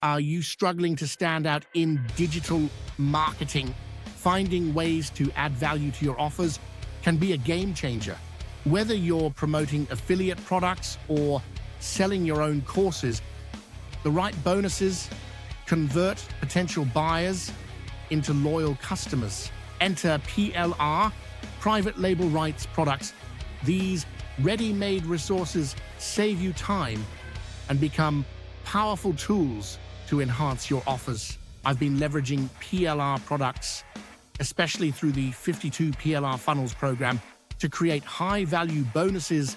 Are you struggling to stand out in digital marketing? Finding ways to add value to your offers can be a game changer. Whether you're promoting affiliate products or selling your own courses, the right bonuses convert potential buyers into loyal customers. Enter PLR, private label rights products. These ready-made resources save you time and become powerful tools to enhance your offers. I've been leveraging PLR products, especially through the 52 PLR Funnels Program, to create high-value bonuses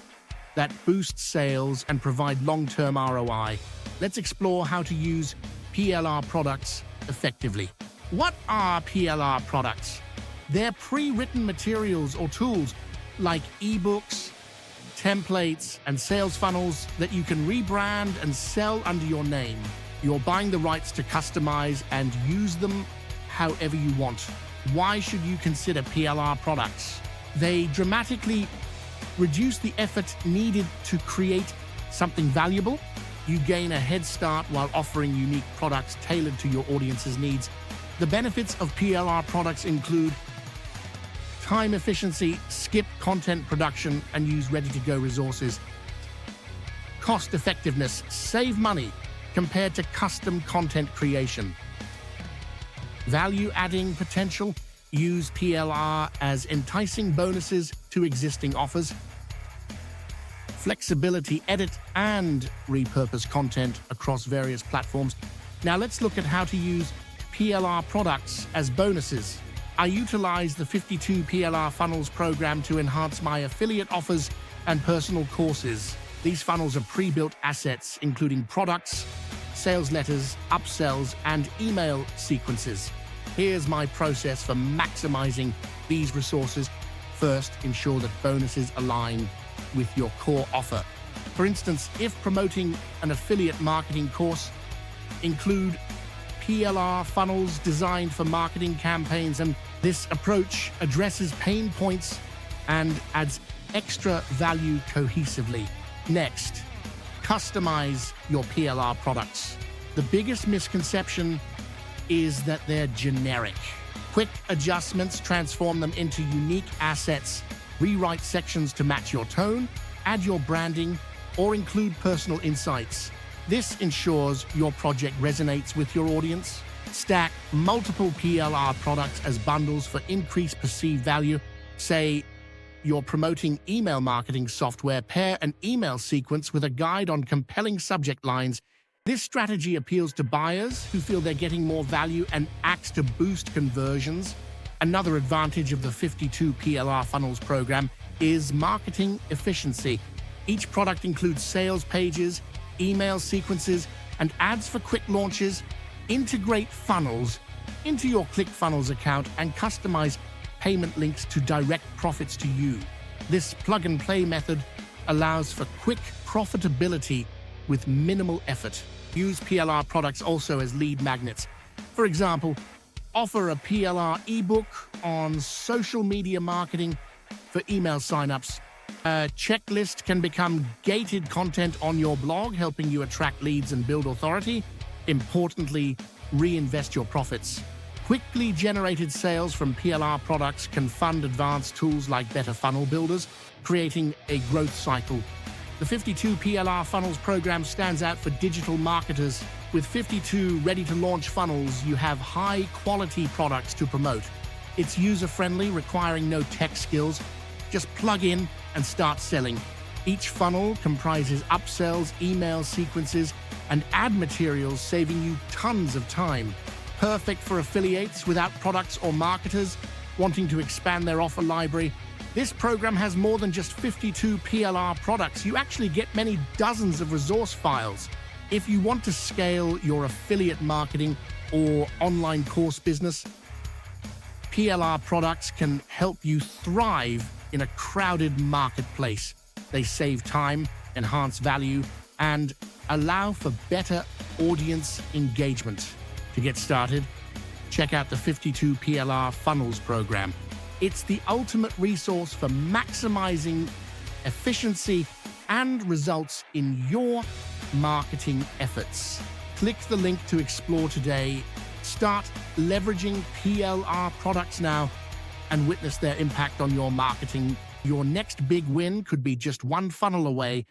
that boost sales and provide long-term ROI. Let's explore how to use PLR products effectively. What are PLR products? They're pre-written materials or tools like ebooks, templates, and sales funnels that you can rebrand and sell under your name. You're buying the rights to customize and use them however you want. Why should you consider PLR products? They dramatically reduce the effort needed to create something valuable. You gain a head start while offering unique products tailored to your audience's needs. The benefits of PLR products include time efficiency, skip content production, and use ready-to-go resources. Cost effectiveness, save money compared to custom content creation. Value-adding potential, use PLR as enticing bonuses to existing offers. Flexibility, edit and repurpose content across various platforms. Now let's look at how to use PLR products as bonuses. I utilize the 52 PLR Funnels Program to enhance my affiliate offers and personal courses. These funnels are pre-built assets, including products, sales letters, upsells, and email sequences. Here's my process for maximizing these resources. First, ensure that bonuses align with your core offer. For instance, if promoting an affiliate marketing course, include PLR funnels designed for marketing campaigns, and this approach addresses pain points and adds extra value cohesively. Next, customize your PLR products. The biggest misconception is that they're generic. Quick adjustments transform them into unique assets. Rewrite sections to match your tone, add your branding, or include personal insights. This ensures your project resonates with your audience. Stack multiple PLR products as bundles for increased perceived value. Say you're promoting email marketing software, pair an email sequence with a guide on compelling subject lines. This strategy appeals to buyers who feel they're getting more value and acts to boost conversions. Another advantage of the 52 PLR Funnels Program is marketing efficiency. Each product includes sales pages, email sequences, and ads for quick launches. Integrate funnels into your ClickFunnels account and customize payment links to direct profits to you. This plug-and-play method allows for quick profitability with minimal effort. Use PLR products also as lead magnets. For example, offer a PLR ebook on social media marketing for email signups. A checklist can become gated content on your blog, helping you attract leads and build authority. Importantly, reinvest your profits. Quickly generated sales from PLR products can fund advanced tools like better funnel builders, creating a growth cycle. The 52 PLR Funnels Program stands out for digital marketers. With 52 ready-to-launch funnels, you have high-quality products to promote. It's user-friendly, requiring no tech skills. Just plug in and start selling. Each funnel comprises upsells, email sequences, and ad materials, saving you tons of time. Perfect for affiliates without products or marketers wanting to expand their offer library. This program has more than just 52 PLR products. You actually get many dozens of resource files. If you want to scale your affiliate marketing or online course business, PLR products can help you thrive in a crowded marketplace. They save time, enhance value, and allow for better audience engagement. To get started, check out the 52 PLR Funnels Program. It's the ultimate resource for maximizing efficiency and results in your marketing efforts. Click the link to explore today. Start leveraging PLR products now and witness their impact on your marketing. Your next big win could be just one funnel away.